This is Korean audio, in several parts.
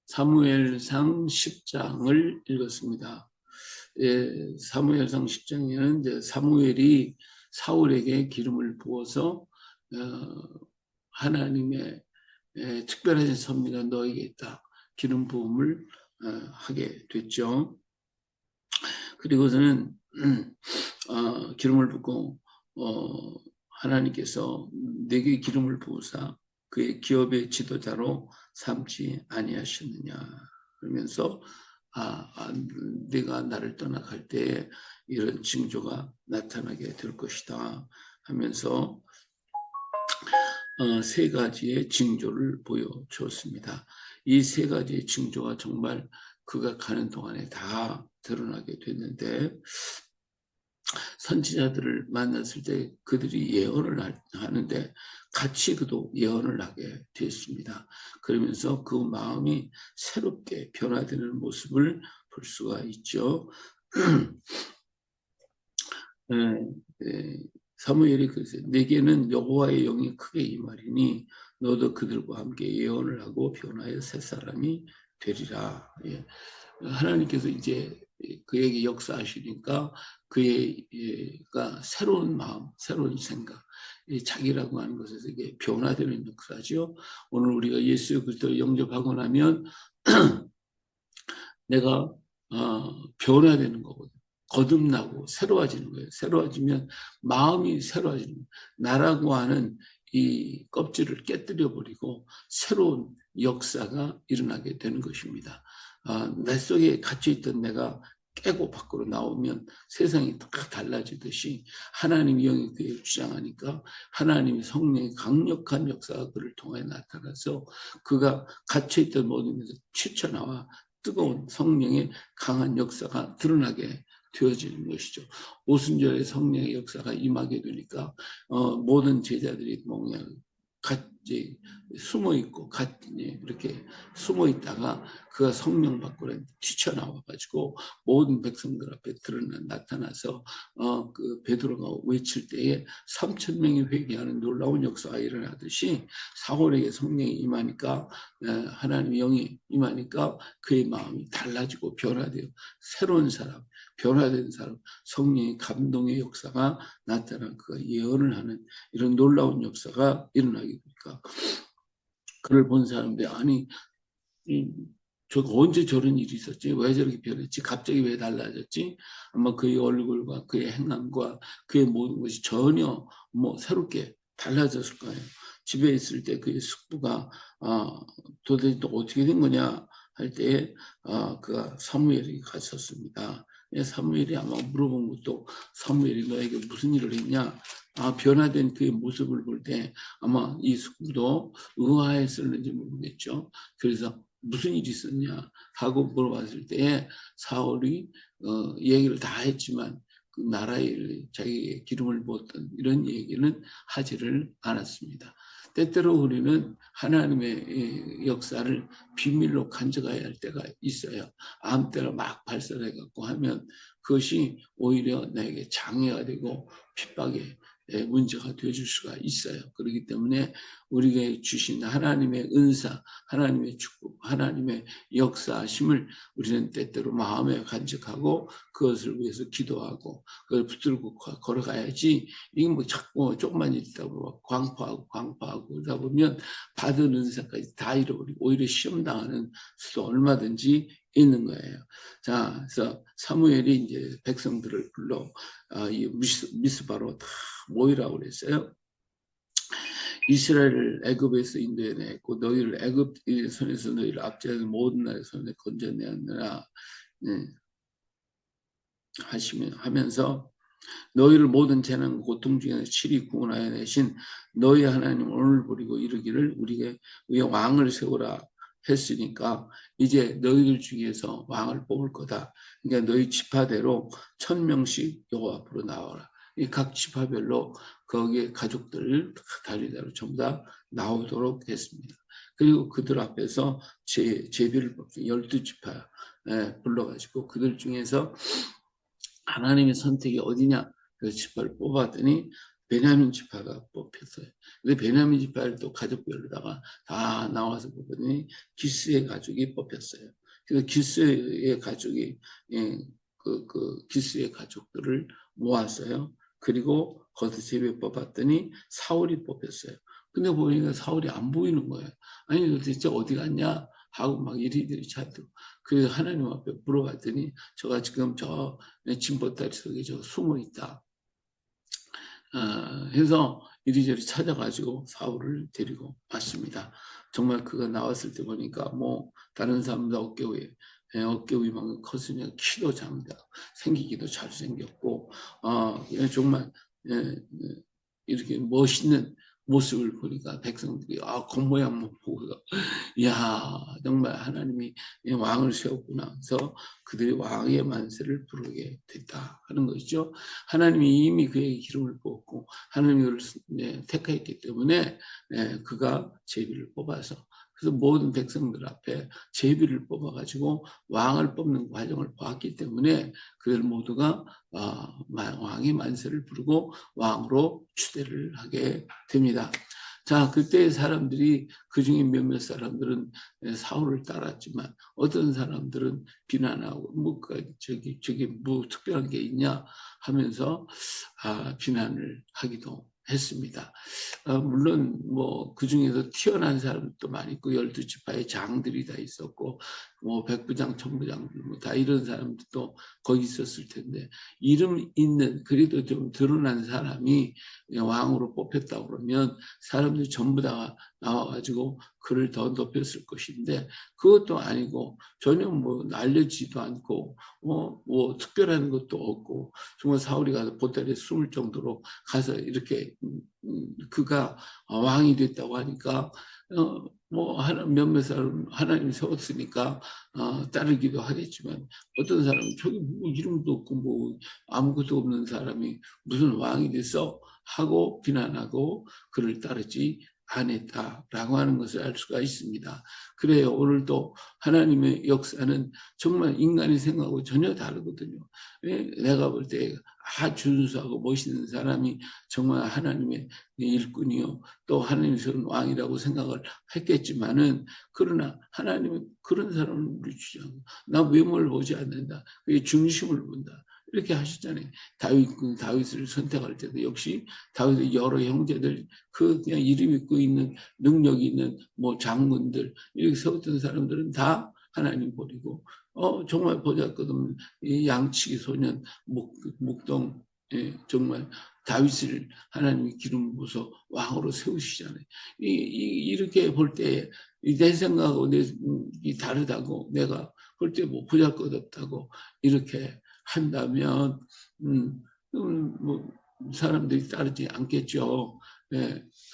사무엘상 10장을 읽었습니다. 예, 사무엘상 10장에는 이제 사무엘이 사울에게 기름을 부어서 하나님의 특별하신 섭리가 너에게 있다. 기름 부음을 하게 됐죠. 그리고서는 기름을 붓고 하나님께서 내게 기름을 부으사 그의 기업의 지도자로 삼지 아니하셨느냐 그러면서 네가 나를 떠나갈 때에 이런 징조가 나타나게 될 것이다 하면서 세 가지의 징조를 보여주었습니다. 이 세 가지의 징조가 정말 그가 가는 동안에 다 드러나게 됐는데 선지자들을 만났을 때 그들이 예언을 하는데 같이 그도 예언을 하게 됐습니다. 그러면서 그 마음이 새롭게 변화되는 모습을 볼 수가 있죠. 사무엘이 그래서 내게는 여호와의 영이 크게 임하리니 너도 그들과 함께 예언을 하고 변화의 새 사람이 되리라. 예. 하나님께서 이제 그에게 역사하시니까 그가 새로운 마음, 새로운 생각, 자기라고 하는 것에서 이게 변화되는 역사죠. 오늘 우리가 예수 그리스도를 영접하고 나면 내가 변화되는 거거든요. 거듭나고 새로워지는 거예요. 새로워지면 마음이 새로워지는 거예요. 나라고 하는 이 껍질을 깨뜨려 버리고 새로운 역사가 일어나게 되는 것입니다. 내 속에 갇혀있던 내가 깨고 밖으로 나오면 세상이 다 달라지듯이 하나님의 영이 그에 주장하니까 하나님의 성령의 강력한 역사가 그를 통해 나타나서 그가 갇혀있던 모든 것을 튀쳐나와 뜨거운 성령의 강한 역사가 드러나게 되어지는 것이죠. 오순절에 성령의 역사가 임하게 되니까 모든 제자들이 뭐냐 같이 숨어 있고 이렇게 숨어 있다가 그가 성령 밖으로 튀쳐나와 가지고 모든 백성들 앞에 나타나서 그 베드로가 외칠 때에 3,000명이 회개하는 놀라운 역사가 일어나듯이 사울에게 성령이 임하니까 하나님의 영이 임하니까 그의 마음이 달라지고 변화되어 새로운 사람, 변화된 사람, 성령의 감동의 역사가 나타나 그가 예언을 하는 이런 놀라운 역사가 일어나게 되니까 그를 본 사람들이 아니 저거 언제 저런 일이 있었지? 왜 저렇게 변했지? 갑자기 왜 달라졌지? 아마 그의 얼굴과 그의 행함과 그의 모든 것이 전혀 새롭게 달라졌을 거예요. 집에 있을 때 그의 숙부가 도대체 또 어떻게 된 거냐 할 때에 그가 사무엘이 갔었습니다. 사무엘이 아마 물어본 것도 사무엘이 너에게 무슨 일을 했냐? 변화된 그의 모습을 볼 때 아마 이 숙부도 의아했을는지 모르겠죠. 그래서 무슨 일이 있었냐 하고 물어봤을 때에 사울이 얘기를 다 했지만 그 나라에 자기의 기름을 부었던 이런 얘기는 하지를 않았습니다. 때때로 우리는 하나님의 역사를 비밀로 간직해야 할 때가 있어요. 아무 때나 막 발설해갖고 하면 그것이 오히려 나에게 장애가 되고 핍박에 문제가 되어줄 수가 있어요. 그렇기 때문에 우리에게 주신 하나님의 은사, 하나님의 축복, 하나님의 역사하심을 우리는 때때로 마음에 간직하고 그것을 위해서 기도하고 그걸 붙들고 걸어가야지 이게 자꾸 조금만 있다고 광파하고 그러다 보면 받은 은사까지 다 잃어버리고 오히려 시험당하는 수도 얼마든지 있는 거예요. 자, 그래서 사무엘이 이제 백성들을 불러 이 미스바로 다 모이라고 그랬어요. 이스라엘을 애굽에서 인도해냈고 너희를 애굽 손에서 너희를 압제하는 모든 나라의 손에 건져내었느라 하면서 너희를 모든 재난 고통 중에서 치리 구원하여 내신 너희 하나님 오늘 부리고 이르기를 우리에게 왕을 세우라 했으니까 이제 너희들 중에서 왕을 뽑을 거다. 그러니까 너희 지파대로 1,000명씩 여호와 앞으로 나와라. 이 각 지파별로 거기에 가족들을 달리대로 전부 다 나오도록 했습니다. 그리고 그들 앞에서 제비를 뽑기 12지파 불러가지고 그들 중에서 하나님의 선택이 어디냐? 그 지파를 뽑았더니 베냐민 지파가 뽑혔어요. 근데 베냐민 지파를 또 가족별로다가 다 나와서 보더니 기스의 가족이 뽑혔어요. 그래서 기스의 가족이 기스의 가족들을 모았어요. 그리고 거기서 제비 뽑았더니 사울이 뽑혔어요. 근데 보니까 사울이 안 보이는 거예요. 아니 도대체 어디 갔냐 하고 막 이리저리 찾고 그래서 하나님 앞에 물어봤더니 저가 지금 저 진보다리 속에 저 숨어 있다. 해서 이리저리 찾아가지고 사울을 데리고 왔습니다. 정말 그가 나왔을 때 보니까 뭐 다른 사람들 어깨 위만 컸으며 키도 작다. 생기기도 잘생겼고 정말 이렇게 멋있는 모습을 보니까 백성들이 겉모양만 보고 야 정말 하나님이 왕을 세웠구나. 그래서 그들이 왕의 만세를 부르게 됐다 하는 것이죠. 하나님이 이미 그에게 기름을 부었고 하나님이 그를 택하였기 때문에 그가 제비를 뽑아서 그래서 모든 백성들 앞에 제비를 뽑아가지고 왕을 뽑는 과정을 보았기 때문에 그들 모두가 왕의 만세를 부르고 왕으로 추대를 하게 됩니다. 자, 그때 사람들이 그중에 몇몇 사람들은 사울을 따랐지만 어떤 사람들은 비난하고 저기 뭐 특별한 게 있냐 하면서 비난을 하기도 했습니다. 물론 뭐 그중에서 튀어난 사람도 많이 있고 12지파의 장들이 다 있었고 뭐 백부장, 천부장 뭐 다 이런 사람들도 거기 있었을 텐데 이름 있는 그래도 좀 드러난 사람이 왕으로 뽑혔다고 그러면 사람들이 전부 다 나와가지고 그를 더 높였을 것인데 그것도 아니고 전혀 뭐 알려지지도 않고 뭐 특별한 것도 없고 정말 사울이 가서 보따리에 숨을 정도로 가서 이렇게 그가 왕이 됐다고 하니까 뭐 몇몇 사람 하나님 세웠으니까 따르기도 하겠지만 어떤 사람은 저기 뭐 이름도 없고 뭐 아무것도 없는 사람이 무슨 왕이 됐어 하고 비난하고 그를 따르지 않았다라고 하는 것을 알 수가 있습니다. 그래요. 오늘도 하나님의 역사는 정말 인간이 생각하고 전혀 다르거든요. 내가 볼 때 준수하고 멋있는 사람이 정말 하나님의 일꾼이요. 또 하나님의 왕이라고 생각을 했겠지만은 그러나 하나님은 그런 사람을 주지 않고 나 외모를 보지 않는다. 그게 중심을 본다. 이렇게 하셨잖아요. 다윗을 선택할 때도 역시 다윗의 여러 형제들 그냥 이름 있고 있는 능력 있는 뭐 장군들 이렇게 세웠던 사람들은 다 하나님 버리고 정말 보잘것없는 양치기 소년 목동 정말 다윗을 하나님이 기름 부어서 왕으로 세우시잖아요. 이렇게 볼 때 내 생각하고 다르다고 내가 볼 때 뭐 보잘것없다고 이렇게 한다면 뭐 사람들이 따르지 않겠죠.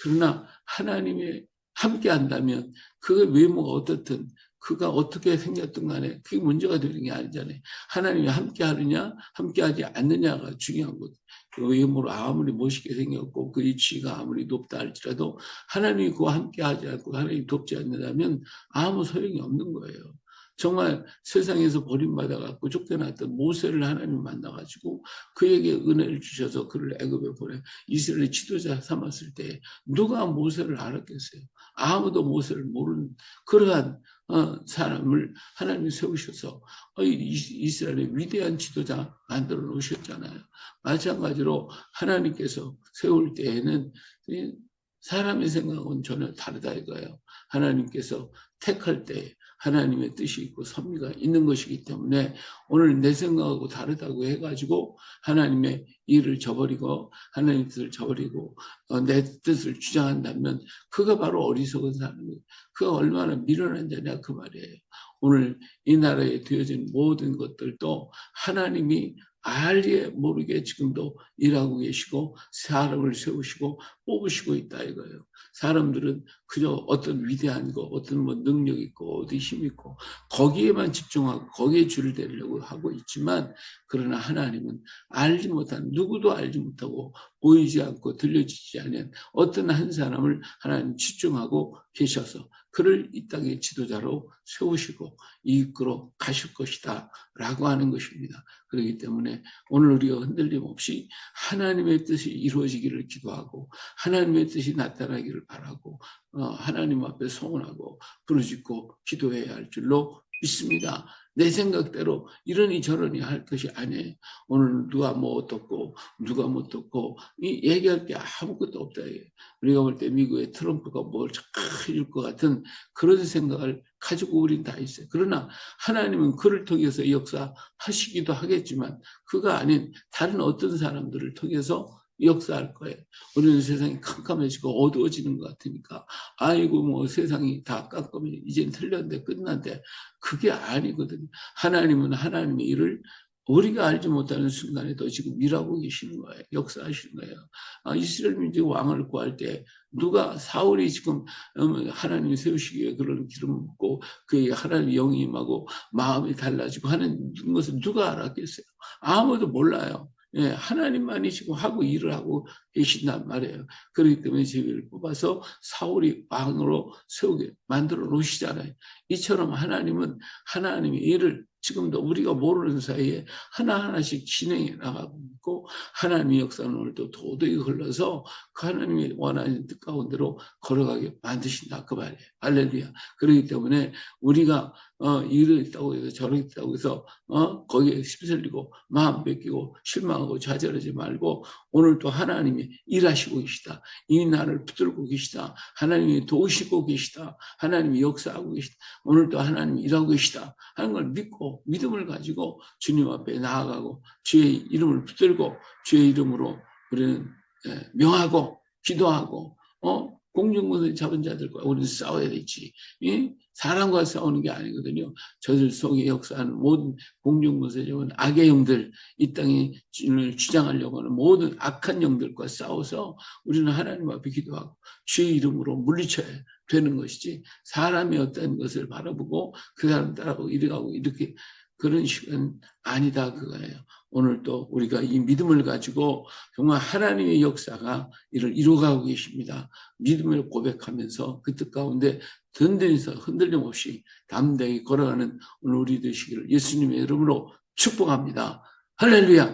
그러나 하나님이 함께 한다면 그 외모가 어떻든 그가 어떻게 생겼든 간에 그게 문제가 되는 게 아니잖아요. 하나님이 함께 하느냐 함께 하지 않느냐가 중요한 거죠. 그 외모로 아무리 멋있게 생겼고 그 위치가 아무리 높다 할지라도 하나님이 그와 함께 하지 않고 하나님이 돕지 않는다면 아무 소용이 없는 거예요. 정말 세상에서 버림받아갖고 쫓겨났던 모세를 하나님 만나가지고 그에게 은혜를 주셔서 그를 애굽에 보내 이스라엘의 지도자 삼았을 때 누가 모세를 알았겠어요? 아무도 모세를 모르는 그러한 사람을 하나님이 세우셔서 이스라엘의 위대한 지도자 만들어 놓으셨잖아요. 마찬가지로 하나님께서 세울 때에는 사람의 생각은 전혀 다르다 이거예요. 하나님께서 택할 때 하나님의 뜻이 있고 섭리가 있는 것이기 때문에 오늘 내 생각하고 다르다고 해가지고 하나님의 일을 저버리고 하나님의 뜻을 저버리고 내 뜻을 주장한다면 그가 바로 어리석은 사람이에요. 그가 얼마나 미련한 자냐 그 말이에요. 오늘 이 나라에 되어진 모든 것들도 하나님이 알게 모르게 지금도 일하고 계시고 사람을 세우시고 뽑으시고 있다 이거예요. 사람들은 그저 어떤 위대한 거, 어떤 뭐 능력 있고, 어디 힘 있고, 거기에만 집중하고, 거기에 줄을 대려고 하고 있지만, 그러나 하나님은 알지 못한, 누구도 알지 못하고, 보이지 않고, 들려지지 않는 어떤 한 사람을 하나님 집중하고 계셔서, 그를 이 땅의 지도자로 세우시고, 이끌어 가실 것이다. 라고 하는 것입니다. 그렇기 때문에 오늘 우리가 흔들림 없이 하나님의 뜻이 이루어지기를 기도하고 하나님의 뜻이 나타나기를 바라고 하나님 앞에 소원하고 부르짖고 기도해야 할 줄로 믿습니다. 내 생각대로 이러니 저러니 할 것이 아니에요. 오늘 누가 뭐 어떻고 누가 뭐 어떻고 얘기할 게 아무것도 없다. 우리가 볼 때 미국의 트럼프가 뭘 이룰 것 같은 그런 생각을 가지고 우린 다 있어요. 그러나 하나님은 그를 통해서 역사하시기도 하겠지만 그가 아닌 다른 어떤 사람들을 통해서 역사할 거예요. 우리는 세상이 캄캄해지고 어두워지는 것 같으니까 아이고 뭐 세상이 다 깜깜해 이젠 틀렸는데 끝난데 그게 아니거든요. 하나님은 하나님의 일을 우리가 알지 못하는 순간에도 지금 일하고 계시는 거예요. 역사하시는 거예요. 이스라엘 민족 왕을 구할 때 누가 사울이 지금 하나님이 세우시기 위해 그런 기름을 붓고 그의 하나님의 영이 임하고 마음이 달라지고 하는 것을 누가 알았겠어요? 아무도 몰라요. 예, 하나님만이 지금 하고 일을 하고 계신단 말이에요. 그렇기 때문에 제비를 뽑아서 사울이 왕으로 세우게 만들어 놓으시잖아요. 이처럼 하나님은 하나님의 일을 지금도 우리가 모르는 사이에 하나하나씩 진행해 나가고 있고 하나님의 역사는 오늘도 도저히 흘러서 그 하나님이 원하는 뜻 가운데로 걸어가게 만드신다 그 말이에요. 할렐루야. 그렇기 때문에 우리가 이를 있다고 해서 저를 있다고 해서 거기에 휩쓸리고 마음 뺏기고 실망하고 좌절하지 말고 오늘 또 하나님이 일하시고 계시다. 이 날을 붙들고 계시다. 하나님이 도우시고 계시다. 하나님이 역사하고 계시다. 오늘 또 하나님이 일하고 계시다 하는 걸 믿고 믿음을 가지고 주님 앞에 나아가고 주의 이름을 붙들고 주의 이름으로 우리는 명하고 기도하고 공중권을 잡은 자들과 우리는 싸워야 되지. 사람과 싸우는 게 아니거든요. 저들 속에 역사하는 모든 공중권세 잡은 악의 영들, 이 땅에 주장하려고 하는 모든 악한 영들과 싸워서 우리는 하나님 앞에 기도하고 주의 이름으로 물리쳐야 되는 것이지 사람이 어떤 것을 바라보고 그 사람 따라가고 이래가고 이렇게 그런 식은 아니다 그거예요. 오늘 또 우리가 이 믿음을 가지고 정말 하나님의 역사가 이를 이루어가고 계십니다. 믿음을 고백하면서 그 뜻 가운데 든든해서 흔들림 없이 담대히 걸어가는 오늘 우리 되시기를 예수님의 이름으로 축복합니다. 할렐루야.